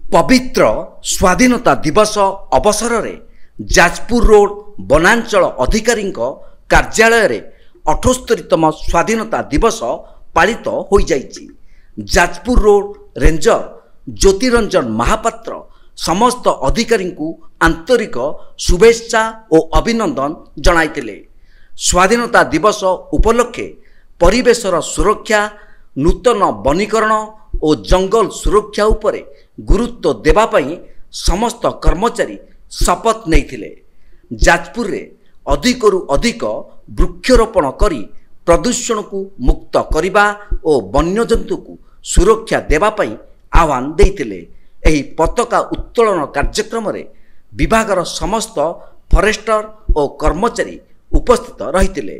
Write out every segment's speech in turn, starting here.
पवित्र स्वाधीनता दिवस अवसर में जाजपुर रोड वनांचल अधिकारी कार्यालय रे 78तम स्वाधीनता दिवस पालित हो जाइछि। जाजपुर रोड रेंजर ज्योतिरंजन महापात्र समस्त अधिकारी को आंतरिक शुभेच्छा और अभिनंदन जणाइतिले। स्वाधीनता दिवस उपलक्षे परिवेशर सुरक्षा, नूतन वनीकरण और जंगल सुरक्षा उपरे गुरुत्व देवा पई समस्त कर्मचारी शपथ नैथिले। जाजपुर रे अधिकरु अधिक वृक्षरोपण करी प्रदूषण को मुक्त करिबा और वन्यजंतु को सुरक्षा देवा पई आह्वान देइतिले। एही पताका उत्तोलन कार्यक्रम रे विभागर समस्त फॉरेस्टर और कर्मचारी उपस्थित रहितिले।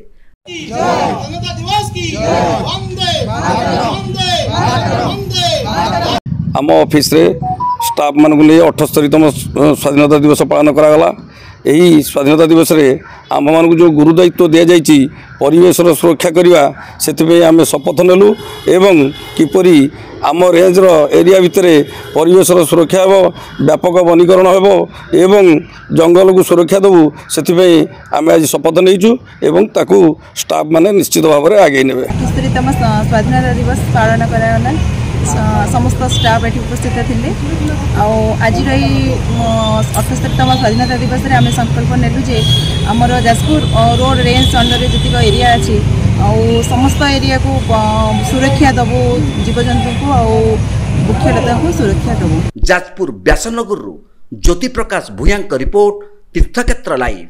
स्वाधीनता दिवस की वंदे वंदे। आम ऑफिस रे स्टाफ मान को लिए 78तम स्वाधीनता दिवस पालन करागला। यही स्वाधीनता दिवस रे आम मान को जो गुरु दायित्व दि जाइए परिवेशर सुरक्षा करवा से आम शपथ नेलु एवं किपरि आम रेंजर एरिया भितर परिवेशर सुरक्षा हो, व्यापक वनीकरण हो एवं जंगल को सुरक्षा देवु से आम आज शपथ नहींचु एवं ताकू स्टाफ माने निश्चित भाव में आगे ने। 78तम स्वाधीनता दिवस पालन करागला। समस्त स्टाफ ये उपस्थित थे। आज 78तम स्वाधीनता दिवस रे आम संकल्प नेलु जे आमर जाजपुर रोड रेंज अंडर जी एरिया अच्छी समस्त एरिया को सुरक्षा दबू, जीवजंतु को वृक्षलता को सुरक्षा दबू। जाजपुर व्यासनगर ज्योति प्रकाश भूया रिपोर्ट, तीर्थक्षेत्र लाइव।